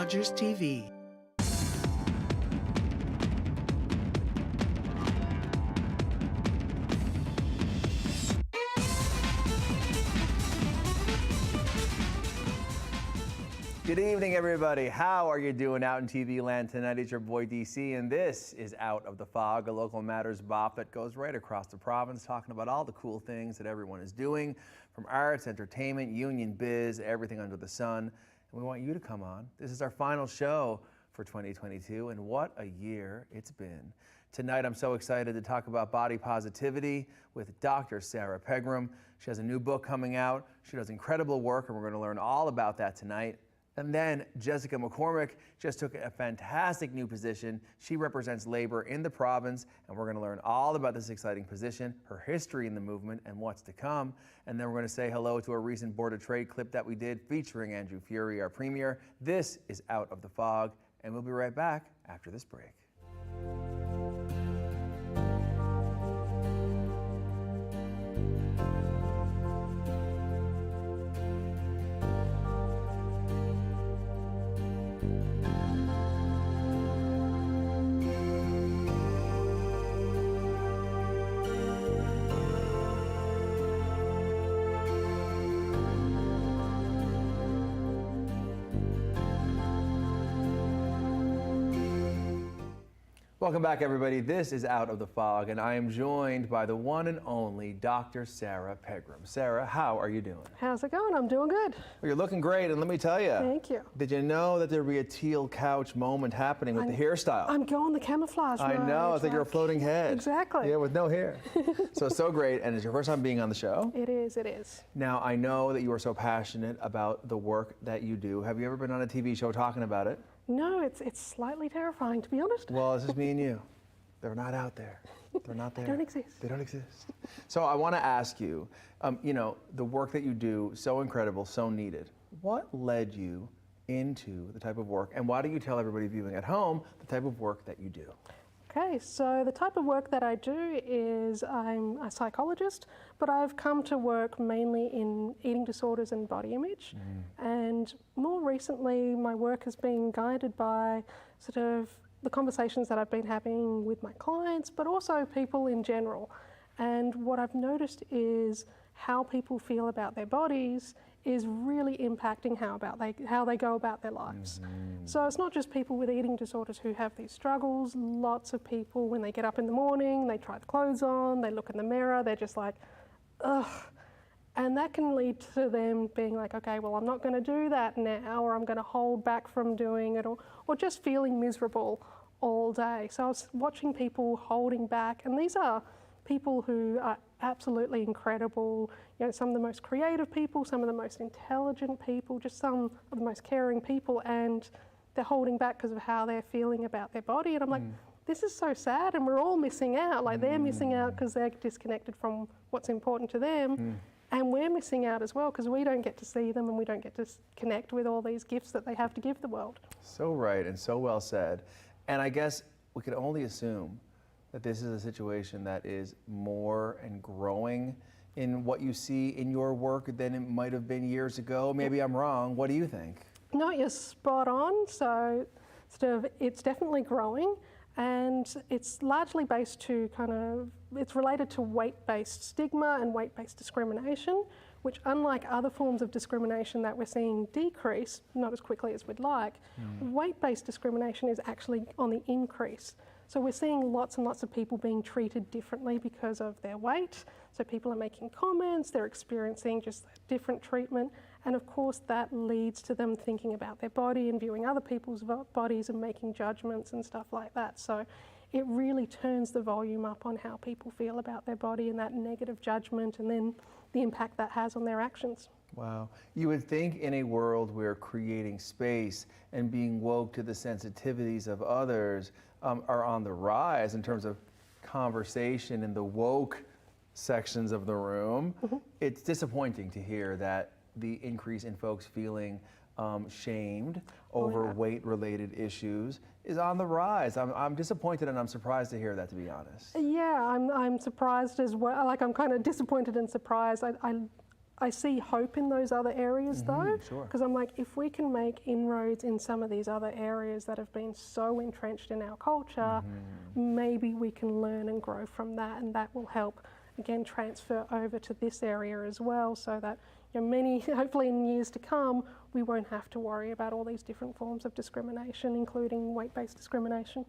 Psychologist TV. Good evening, everybody. How are you doing out in TV land tonight? It's your boy DC, and this is Out of the Fog, a local matters bop that goes right across the province, talking about all the cool things that everyone is doing, from arts, entertainment, union biz, everything under the sun. And we want you to come on. This is our final show for 2022, and what a year it's been. Tonight, I'm so excited to talk about body positivity with Dr. Sarah Pegrum. She has a new book coming out. She does incredible work, and we're going to learn all about that tonight. And then Jessica McCormick just took a fantastic new position. She represents labor in the province, and we're going to learn all about this exciting position, her history in the movement, and what's to come. And then we're going to say hello to a recent Board of Trade clip that we did featuring Andrew Furey, our premier. This is Out of the Fog, and we'll be right back after this break. Welcome back, everybody. This is Out of the Fog, and I am joined by the one and only Dr. Sarah Pegrum. Sarah, how are you doing? How's it going? I'm doing good. Well, you're looking great, and let me tell you. Thank you. Did you know that there'd be a teal couch moment happening with the hairstyle? I'm going the camouflage mode. I know. It's like you're a floating head. Exactly. Yeah, with no hair. So great, and it's your first time being on the show? It is, it is. Now, I know that you are so passionate about the work that you do. Have you ever been on a TV show talking about it? No, it's slightly terrifying, to be honest. Well, it's just me and you. They're not out there. They're not there. They don't exist. They don't exist. So I want to ask you, you know, the work that you do, so incredible, so needed. What led you into the type of work, and why do you tell everybody viewing at home the type of work that you do? Okay, so the type of work that I do is I'm a psychologist, but I've come to work mainly in eating disorders and body image. And more recently, my work has been guided by sort of the conversations that I've been having with my clients, but also people in general. And what I've noticed is how people feel about their bodies is really impacting how they go about their lives. So it's not just people with eating disorders who have these struggles. Lots of people, when they get up in the morning, they try the clothes on, they look in the mirror, they're just like, ugh. And that can lead to them being like, okay, well, I'm not going to do that now, or I'm going to hold back from doing it, or just feeling miserable all day. So I was watching people holding back, and these are people who are absolutely incredible, you know, some of the most creative people, some of the most intelligent people, just some of the most caring people, and they're holding back because of how they're feeling about their body. And I'm like, this is so sad, and we're all missing out. Like, they're missing out because they're disconnected from what's important to them. And we're missing out as well because we don't get to see them, and we don't get to connect with all these gifts that they have to give the world. So right, and so well said. And I guess we could only assume that this is a situation that is more and growing in what you see in your work than it might have been years ago. Maybe I'm wrong. What do you think? No, you're spot on. So it's definitely growing, and it's largely based to it's related to weight-based stigma and weight-based discrimination, which, unlike other forms of discrimination that we're seeing decrease, not as quickly as we'd like, weight-based discrimination is actually on the increase. So we're seeing lots and lots of people being treated differently because of their weight. So people are making comments, they're experiencing just different treatment, and of course that leads to them thinking about their body and viewing other people's bodies and making judgments and stuff like that. So it really turns the volume up on how people feel about their body and that negative judgment, and then the impact that has on their actions. Wow. You would think in a world where creating space and being woke to the sensitivities of others are on the rise in terms of conversation in the woke sections of the room, it's disappointing to hear that the increase in folks feeling shamed over weight-related issues is on the rise. I'm disappointed, and I'm surprised to hear that, to be honest. Yeah, I'm surprised as well. Like, I'm kind of disappointed and surprised. I see hope in those other areas though, sure. because I'm like, if we can make inroads in some of these other areas that have been so entrenched in our culture, maybe we can learn and grow from that, and that will help, again, transfer over to this area as well, so that hopefully in years to come, we won't have to worry about all these different forms of discrimination, including weight-based discrimination.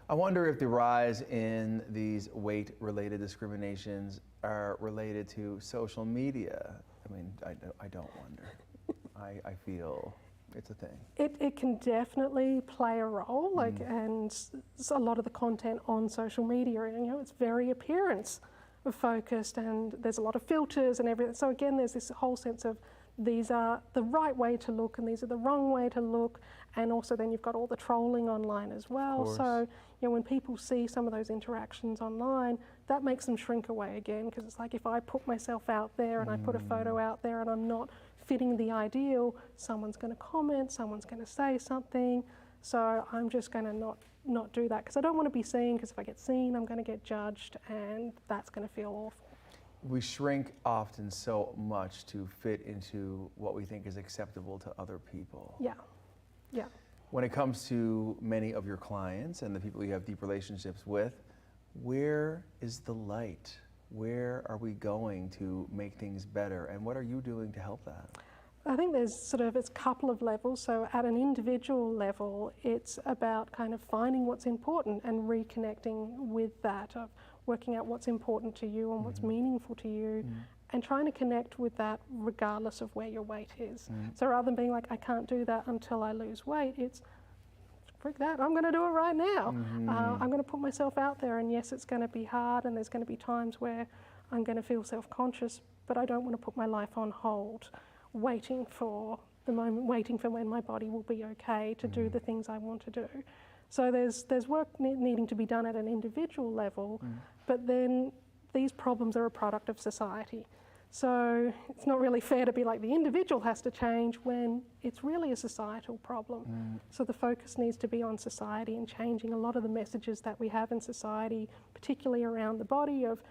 I wonder if the rise in these weight-related discriminations are related to social media. I mean, I don't wonder. I feel it's a thing. It can definitely play a role, and a lot of the content on social media, it's very appearance focused, and there's a lot of filters and everything. So again, there's this whole sense of these are the right way to look and these are the wrong way to look, and also then you've got all the trolling online as well. So when people see some of those interactions online, that makes them shrink away again, because it's like, if I put myself out there and I put a photo out there and I'm not fitting the ideal, someone's going to comment, someone's going to say something, so I'm just going to not do that, because I don't want to be seen, because if I get seen, I'm going to get judged, and that's going to feel awful. We shrink often so much to fit into what we think is acceptable to other people. Yeah, yeah. When it comes to many of your clients and the people you have deep relationships with, where is the light? Where are we going to make things better? And what are you doing to help that? I think it's a couple of levels. So at an individual level, it's about kind of finding what's important and reconnecting with that, of working out what's important to you and what's meaningful to you, and trying to connect with that regardless of where your weight is. So rather than being like, I can't do that until I lose weight, it's, frick that, I'm going to do it right now. I'm going to put myself out there, and yes, it's going to be hard, and there's going to be times where I'm going to feel self-conscious, but I don't want to put my life on hold, waiting for the moment, waiting for when my body will be okay to do the things I want to do. So there's work needing to be done at an individual level, but then these problems are a product of society. So it's not really fair to be like the individual has to change when it's really a societal problem. So the focus needs to be on society and changing a lot of the messages that we have in society, particularly around the body of,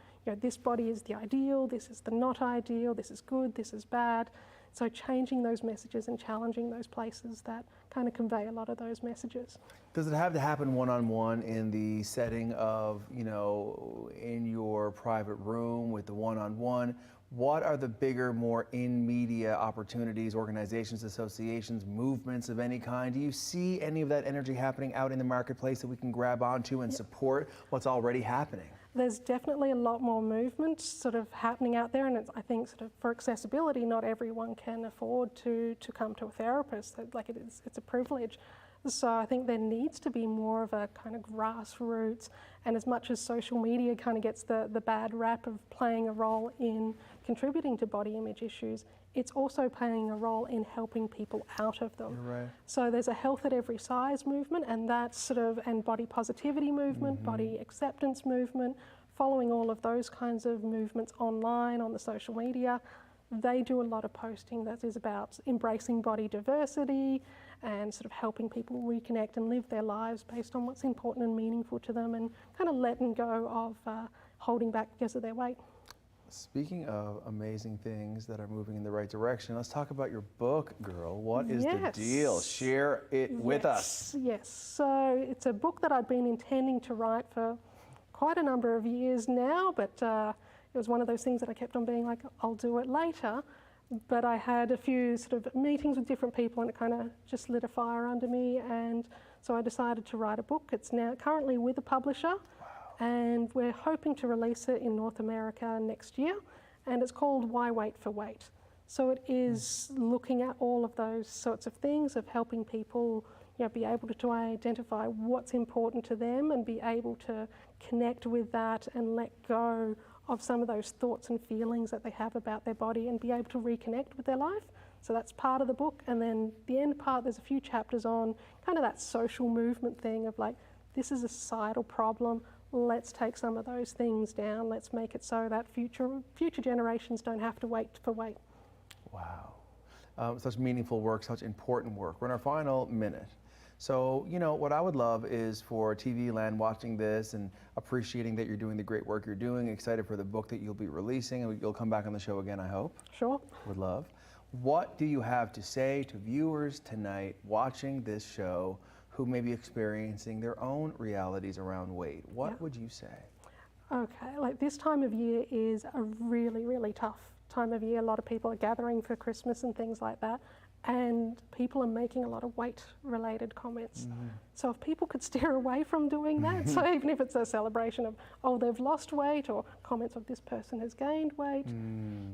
this body is the ideal, this is the not ideal, this is good, this is bad. So changing those messages and challenging those places that kind of convey a lot of those messages. Does it have to happen one-on-one in the setting of, in your private room with the one-on-one? What are the bigger, more in-media opportunities, organizations, associations, movements of any kind? Do you see any of that energy happening out in the marketplace that we can grab onto and support what's already happening? There's definitely a lot more movement happening out there, and I think for accessibility, not everyone can afford to come to a therapist. It's a privilege. So I think there needs to be more of a kind of grassroots, and as much as social media kind of gets the bad rap of playing a role in contributing to body image issues, it's also playing a role in helping people out of them. You're right. So there's a health at every size movement, and that's and body positivity movement, body acceptance movement, following all of those kinds of movements online, on the social media. They do a lot of posting that is about embracing body diversity and helping people reconnect and live their lives based on what's important and meaningful to them, and kind of letting go of holding back because of their weight. Speaking of amazing things that are moving in the right direction, let's talk about your book, girl. What is the deal? Share it with us. Yes, so it's a book that I've been intending to write for quite a number of years now, but it was one of those things that I kept on being like, I'll do it later. But I had a few meetings with different people, and it kind of just lit a fire under me, and so I decided to write a book. It's now currently with a publisher. And we're hoping to release it in North America next year, and it's called Why Wait for Weight. So it is looking at all of those sorts of things, of helping people be able to identify what's important to them and be able to connect with that and let go of some of those thoughts and feelings that they have about their body and be able to reconnect with their life. So that's part of the book. And then the end part, there's a few chapters on kind of that social movement thing of like, this is a societal problem. Let's take some of those things down. Let's make it so that future generations don't have to wait for weight. Wow. Such meaningful work, such important work. We're in our final minute. So, you know, what I would love is for TV land watching this and appreciating that you're doing the great work you're doing, excited for the book that you'll be releasing, and you'll come back on the show again, I hope. Sure. Would love. What do you have to say to viewers tonight watching this show who may be experiencing their own realities around weight? What would you say? Okay, like this time of year is a really, really tough time of year. A lot of people are gathering for Christmas and things like that, and people are making a lot of weight-related comments. So if people could steer away from doing that, so even if it's a celebration of, oh, they've lost weight, or comments of this person has gained weight,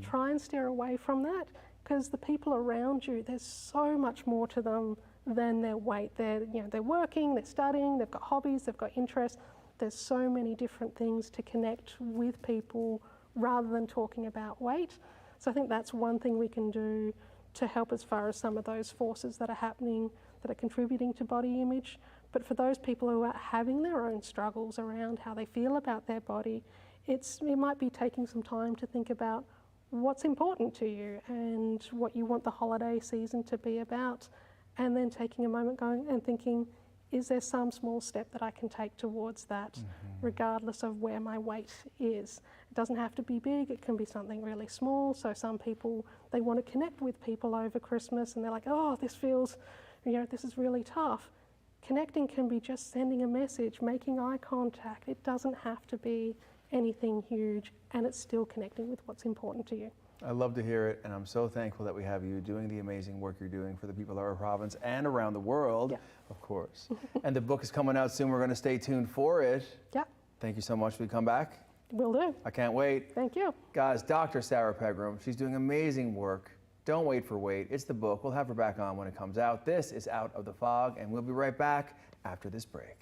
try and steer away from that, because the people around you, there's so much more to them than their weight. They're working, they're studying, they've got hobbies, they've got interests. There's so many different things to connect with people rather than talking about weight. So I think that's one thing we can do to help as far as some of those forces that are happening that are contributing to body image. But for those people who are having their own struggles around how they feel about their body, it might be taking some time to think about what's important to you and what you want the holiday season to be about, and then taking a moment going and thinking, is there some small step that I can take towards that, regardless of where my weight is? It doesn't have to be big, it can be something really small. So some people, they want to connect with people over Christmas and they're like, oh, this feels, this is really tough. Connecting can be just sending a message, making eye contact. It doesn't have to be anything huge, and it's still connecting with what's important to you. I love to hear it, and I'm so thankful that we have you doing the amazing work you're doing for the people of our province and around the world, of course. And the book is coming out soon. We're going to stay tuned for it. Yeah. Thank you so much. Will you come back? Will do. I can't wait. Thank you. Guys, Dr. Sarah Pegrum, she's doing amazing work. Don't wait for weight. It's the book. We'll have her back on when it comes out. This is Out of the Fog, and we'll be right back after this break.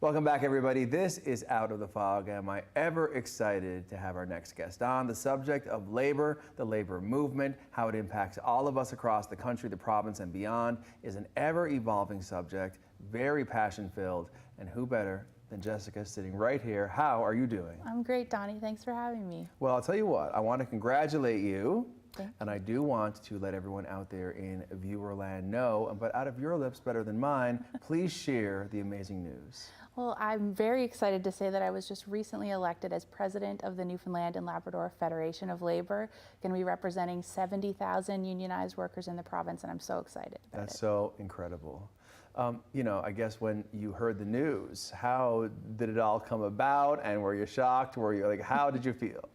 Welcome back, everybody. This is Out of the Fog. Am I ever excited to have our next guest on? The subject of labor, the labor movement, how it impacts all of us across the country, the province, and beyond is an ever-evolving subject, very passion-filled, and who better than Jessica sitting right here. How are you doing? I'm great, Donnie. Thanks for having me. Well, I'll tell you what, I want to congratulate you. Thank you. And I do want to let everyone out there in viewerland know, but out of your lips better than mine, please share the amazing news. Well, I'm very excited to say that I was just recently elected as president of the Newfoundland and Labrador Federation of Labor, going to be representing 70,000 unionized workers in the province, and I'm so excited about it. That's so incredible. I guess when you heard the news, how did it all come about, and were you shocked? Were you how did you feel?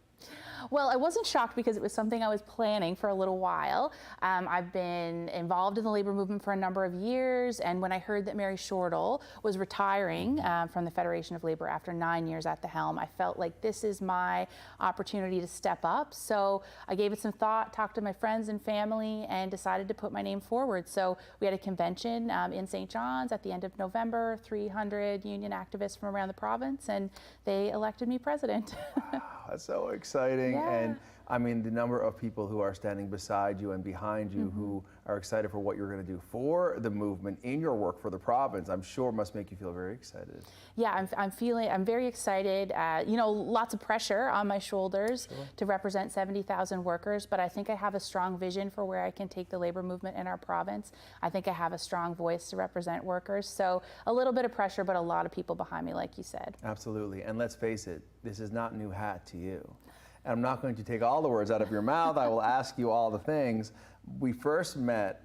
Well, I wasn't shocked because it was something I was planning for a little while. I've been involved in the labor movement for a number of years, and when I heard that Mary Shortall was retiring from the Federation of Labor after 9 years at the helm, I felt like this is my opportunity to step up. So I gave it some thought, talked to my friends and family, and decided to put my name forward. So we had a convention in St. John's at the end of November, 300 union activists from around the province, and they elected me president. Wow, that's so exciting. Yeah. And I mean, the number of people who are standing beside you and behind you who are excited for what you're going to do for the movement in your work for the province, I'm sure must make you feel very excited. Yeah, I'm very excited. Lots of pressure on my shoulders to represent 70,000 workers, but I think I have a strong vision for where I can take the labor movement in our province. I think I have a strong voice to represent workers. So a little bit of pressure, but a lot of people behind me, like you said. Absolutely. And let's face it, this is not new hat to you. And I'm not going to take all the words out of your mouth. I will ask you all the things. We first met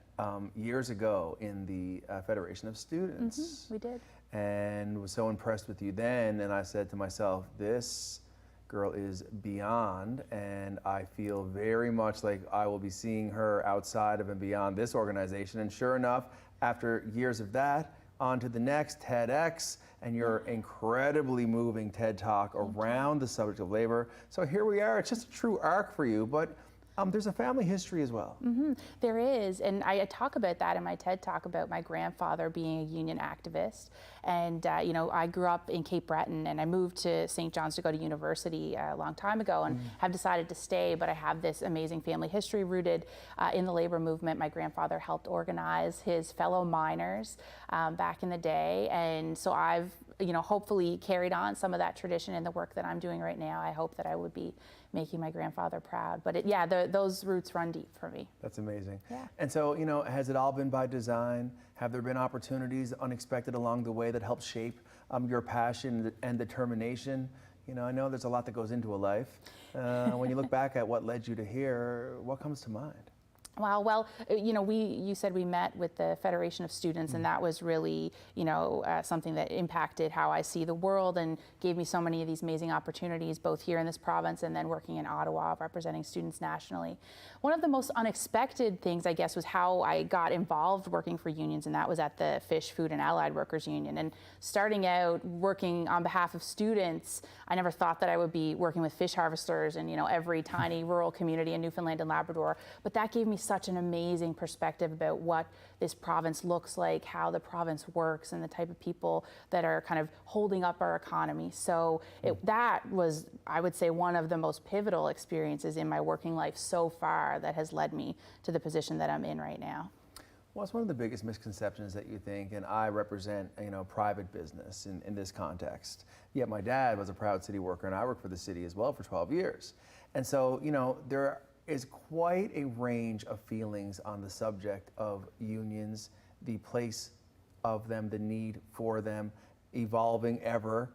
years ago in the Federation of Students. We did. And was so impressed with you then. And I said to myself, this girl is beyond. And I feel very much like I will be seeing her outside of and beyond this organization. And sure enough, after years of that, on to the next TEDx, and your incredibly moving TED Talk around the subject of labor. So here we are. It's just a true arc for you, but There's a family history as well. There is, and I talk about that in my TED Talk about my grandfather being a union activist. And you know, I grew up in Cape Breton, and I moved to St. John's to go to university a long time ago, and have decided to stay. But I have this amazing family history rooted in the labor movement. My grandfather helped organize his fellow miners back in the day, and so I've, you know, hopefully carried on some of that tradition in the work that I'm doing right now. I hope that I would be making my grandfather proud. But those roots run deep for me. That's amazing. Yeah. And so, you know, has it all been by design? Have there been opportunities unexpected along the way that helped shape your passion and determination? You know, I know there's a lot that goes into a life. When you look back at what led you to here, what comes to mind? Wow, well, you know, you said we met with the Federation of Students, and that was really, you know, something that impacted how I see the world and gave me so many of these amazing opportunities, both here in this province and then working in Ottawa, representing students nationally. One of the most unexpected things, I guess, was how I got involved working for unions, and that was at the Fish, Food, and Allied Workers Union. And starting out working on behalf of students, I never thought that I would be working with fish harvesters in, you know, every tiny rural community in Newfoundland and Labrador, but that gave me such an amazing perspective about what this province looks like, how the province works, and the type of people that are kind of holding up our economy. So that was, I would say, one of the most pivotal experiences in my working life so far that has led me to the position that I'm in right now. What's one of the biggest misconceptions that you think, and I represent, you know, private business in this context, yet my dad was a proud city worker and I worked for the city as well for 12 years. And so, you know, there is quite a range of feelings on the subject of unions, the place of them, the need for them, evolving ever.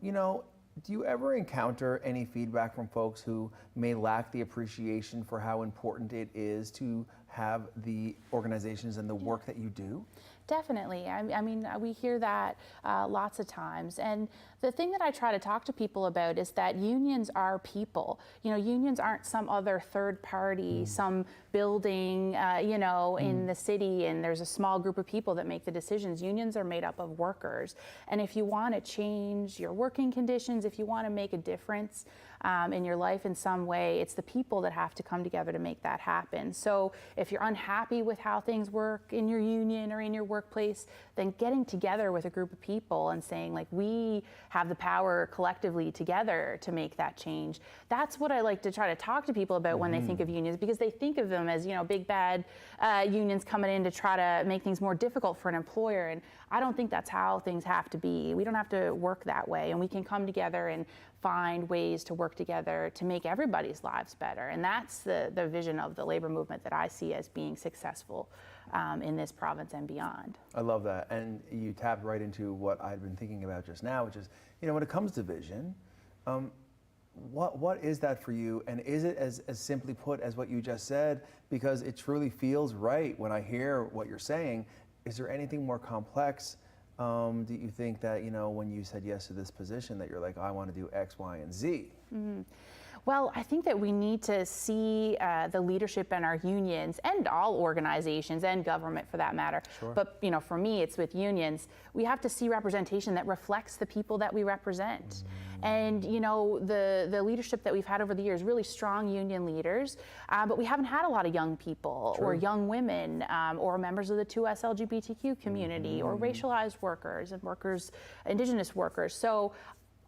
You know, do you ever encounter any feedback from folks who may lack the appreciation for how important it is to have the organizations and the work that you do? Definitely. I mean, we hear that lots of times. And the thing that I try to talk to people about is that unions are people. You know, unions aren't some other third party, some building, you know, in the city, and there's a small group of people that make the decisions. Unions are made up of workers. And if you want to change your working conditions, if you want to make a difference in your life in some way, it's the people that have to come together to make that happen. So if you're unhappy with how things work in your union or in your workplace, then getting together with a group of people and saying, like, we have the power collectively together to make that change. That's what I like to try to talk to people about when they think of unions, because they think of them as, you know, big bad unions coming in to try to make things more difficult for an employer. And I don't think that's how things have to be. We don't have to work that way, and we can come together and find ways to work together to make everybody's lives better. And that's the vision of the labor movement that I see as being successful in this province and beyond. I love that. And you tapped right into what I'd been thinking about just now, which is, you know, when it comes to vision, what is that for you? And is it as simply put as what you just said? Because it truly feels right when I hear what you're saying. Is there anything more complex? Do you think that, you know, when you said yes to this position that you're like, I want to do X, Y, and Z? Well, I think that we need to see the leadership in our unions and all organizations and government for that matter. Sure. But, you know, for me, it's with unions. We have to see representation that reflects the people that we represent. And, you know, the leadership that we've had over the years, really strong union leaders, but we haven't had a lot of young people or young women or members of the 2S LGBTQ community or racialized workers and workers, Indigenous workers. So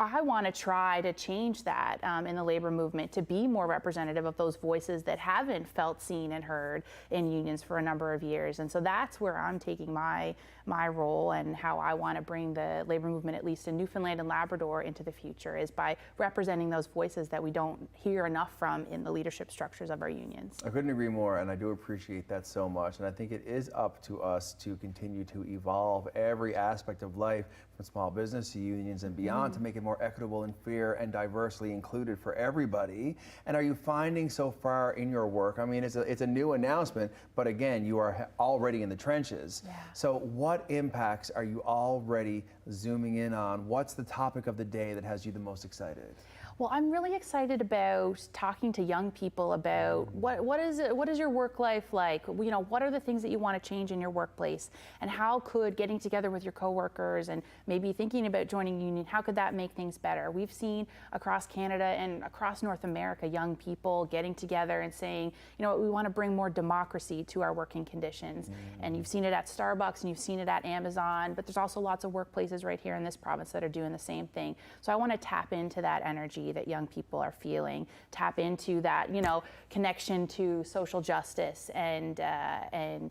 I want to try to change that in the labor movement to be more representative of those voices that haven't felt seen and heard in unions for a number of years. And so that's where I'm taking my role and how I want to bring the labor movement, at least in Newfoundland and Labrador, into the future, is by representing those voices that we don't hear enough from in the leadership structures of our unions. I couldn't agree more, and I do appreciate that so much. And I think it is up to us to continue to evolve every aspect of life, from small business to unions and beyond, to make it more equitable and fair and diversely included for everybody. And are you finding so far in your work, I mean, it's a new announcement, but again, you are already in the trenches. Yeah. So what impacts are you already zooming in on? What's the topic of the day that has you the most excited? Well, I'm really excited about talking to young people about what is your work life like? You know, what are the things that you want to change in your workplace, and how could getting together with your coworkers and maybe thinking about joining a union, how could that make things better? We've seen across Canada and across North America young people getting together and saying, you know what, we want to bring more democracy to our working conditions. And you've seen it at Starbucks and you've seen it at Amazon, but there's also lots of workplaces right here in this province that are doing the same thing. So I want to tap into that energy that young people are feeling, tap into that, you know, connection to social justice, and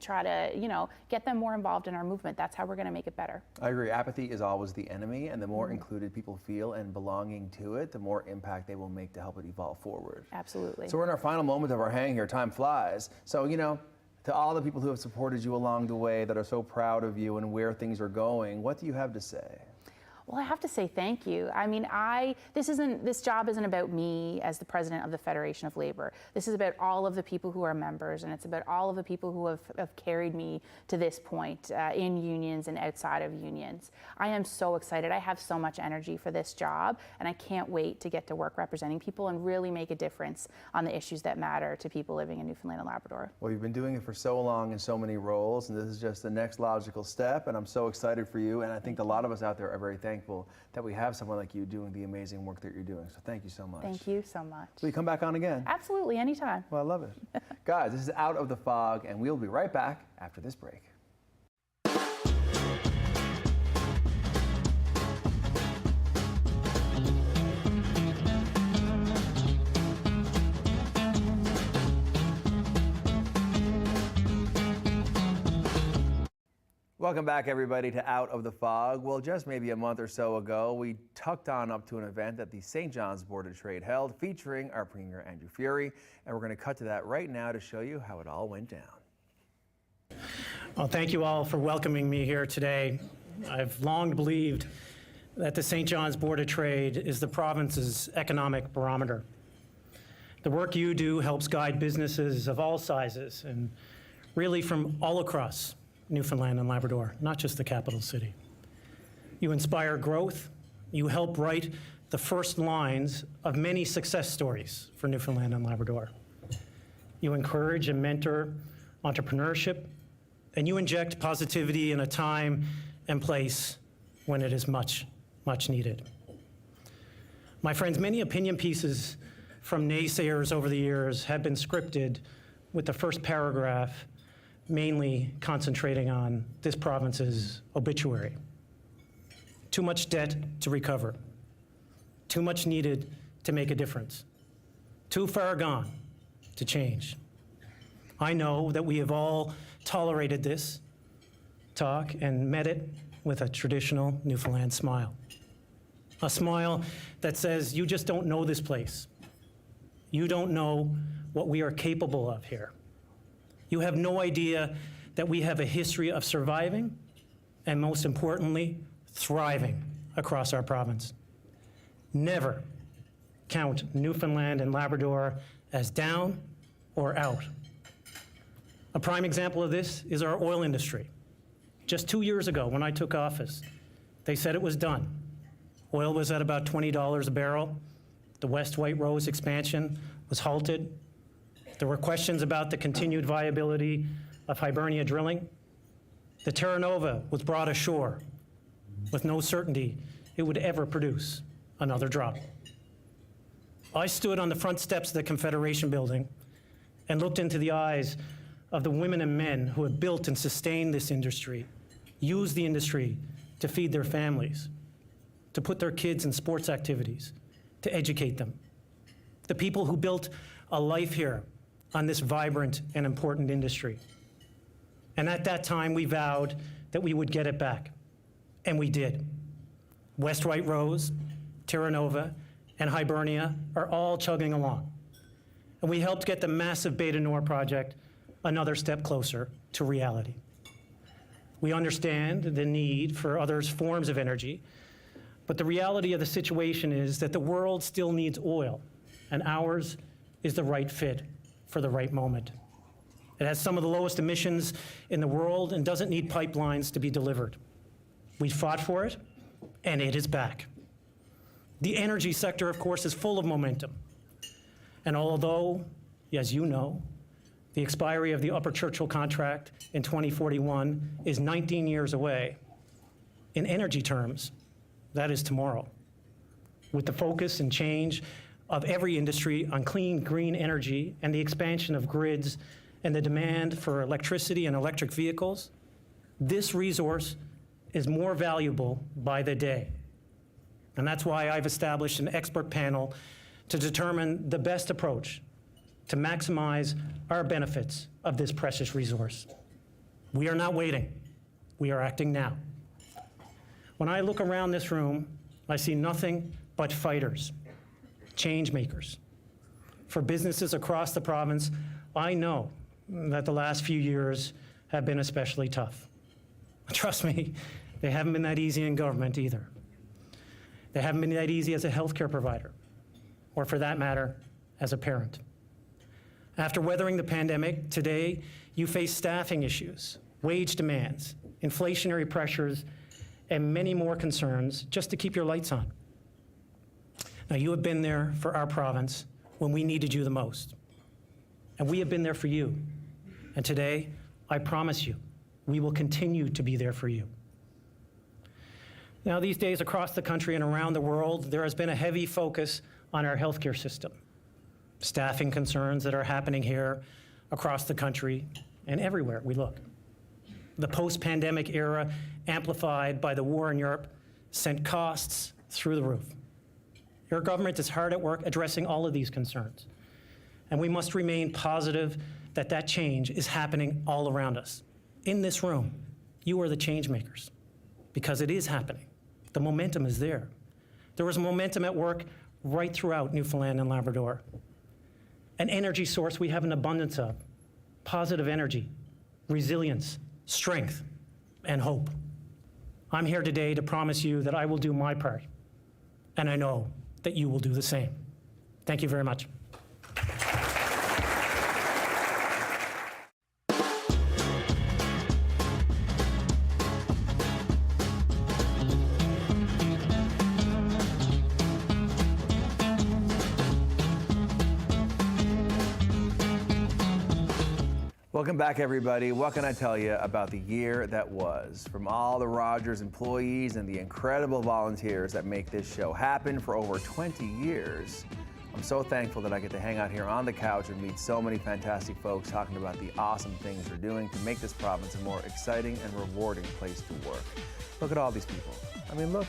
try to, you know, get them more involved in our movement. That's how we're going to make it better. I agree. Apathy is always the enemy, and the more included people feel and belonging to it, the more impact they will make to help it evolve forward. Absolutely. So we're in our final moment of our hang here. Time flies. So, you know, to all the people who have supported you along the way, that are so proud of you and where things are going, what do you have to say? Well, I have to say thank you. I mean, this job isn't about me as the president of the Federation of Labor. This is about all of the people who are members, and it's about all of the people who have carried me to this point in unions and outside of unions. I am so excited. I have so much energy for this job, and I can't wait to get to work representing people and really make a difference on the issues that matter to people living in Newfoundland and Labrador. Well, you've been doing it for so long in so many roles, and this is just the next logical step, and I'm so excited for you, and I think a lot of us out there are very thankful that we have someone like you doing the amazing work that you're doing. So thank you so much. Thank you so much. Will you come back on again? Absolutely, anytime. Well, I love it. Guys, this is Out of the Fog, and we'll be right back after this break. Welcome back, everybody, to Out of the Fog. Well, just maybe a month or so ago, we tucked on up to an event that the St. John's Board of Trade held, featuring our Premier, Andrew Furey, and we're going to cut to that right now to show you how it all went down. Well, thank you all for welcoming me here today. I've long believed that the St. John's Board of Trade is the province's economic barometer. The work you do helps guide businesses of all sizes and really from all across Newfoundland and Labrador, not just the capital city. You inspire growth. You help write the first lines of many success stories for Newfoundland and Labrador. You encourage and mentor entrepreneurship, and you inject positivity in a time and place when it is much, much needed. My friends, many opinion pieces from naysayers over the years have been scripted with the first paragraph mainly concentrating on this province's obituary. Too much debt to recover. Too much needed to make a difference. Too far gone to change. I know that we have all tolerated this talk and met it with a traditional Newfoundland smile. A smile that says, you just don't know this place. You don't know what we are capable of here. You have no idea that we have a history of surviving and, most importantly, thriving across our province. Never count Newfoundland and Labrador as down or out. A prime example of this is our oil industry. Just 2 years ago, when I took office, they said it was done. Oil was at about $20 a barrel. The West White Rose expansion was halted. There were questions about the continued viability of Hibernia drilling. The Terra Nova was brought ashore with no certainty it would ever produce another drop. I stood on the front steps of the Confederation building and looked into the eyes of the women and men who have built and sustained this industry, used the industry to feed their families, to put their kids in sports activities, to educate them. The people who built a life here on this vibrant and important industry. And at that time, we vowed that we would get it back. And we did. West White Rose, Terra Nova, and Hibernia are all chugging along. And we helped get the massive Beta Nor project another step closer to reality. We understand the need for other forms of energy, but the reality of the situation is that the world still needs oil, and ours is the right fit for the right moment. It has some of the lowest emissions in the world and doesn't need pipelines to be delivered. We fought for it, and it is back. The energy sector, of course, is full of momentum. And although, as you know, the expiry of the Upper Churchill contract in 2041 is 19 years away, in energy terms, that is tomorrow. With the focus and change of every industry on clean, green energy and the expansion of grids and the demand for electricity and electric vehicles, this resource is more valuable by the day. And that's why I've established an expert panel to determine the best approach to maximize our benefits of this precious resource. We are not waiting. We are acting now. When I look around this room, I see nothing but fighters, change makers. For businesses across the province, I know that the last few years have been especially tough. Trust me, they haven't been that easy in government either. They haven't been that easy as a healthcare provider, or for that matter, as a parent. After weathering the pandemic, today you face staffing issues, wage demands, inflationary pressures, and many more concerns just to keep your lights on. Now, you have been there for our province when we needed you the most. And we have been there for you. And today, I promise you, we will continue to be there for you. Now, these days across the country and around the world, there has been a heavy focus on our healthcare system. Staffing concerns that are happening here across the country and everywhere we look. The post-pandemic era, amplified by the war in Europe, sent costs through the roof. Your government is hard at work addressing all of these concerns. And we must remain positive that that change is happening all around us. In this room, you are the change makers, because it is happening. The momentum is there. There was momentum at work right throughout Newfoundland and Labrador. An energy source we have an abundance of, positive energy, resilience, strength, and hope. I'm here today to promise you that I will do my part, and I know that you will do the same. Thank you very much. Welcome back, everybody. What can I tell you about the year that was? From all the Rogers employees and the incredible volunteers that make this show happen for over 20 years. I'm so thankful that I get to hang out here on the couch and meet so many fantastic folks talking about the awesome things they're doing to make this province a more exciting and rewarding place to work. Look at all these people. I mean, look,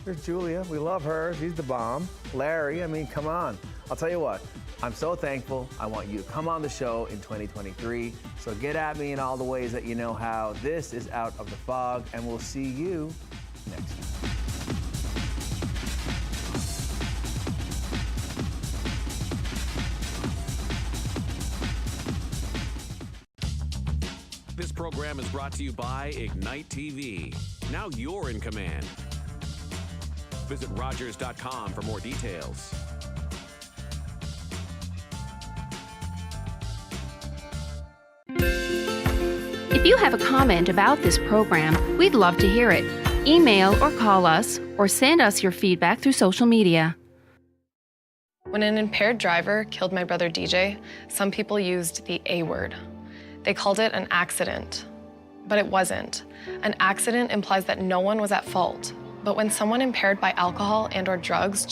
there's Julia. We love her. She's the bomb. Larry, I mean, come on. I'll tell you what. I'm so thankful. I want you to come on the show in 2023. So get at me in all the ways that you know how. This is Out of the Fog, and we'll see you next week. This program is brought to you by Ignite TV. Now you're in command. Visit Rogers.com for more details. If you have a comment about this program, we'd love to hear it. Email or call us, or send us your feedback through social media. When an impaired driver killed my brother DJ, some people used the A word. They called it an accident, but it wasn't. An accident implies that no one was at fault. But when someone impaired by alcohol and/or drugs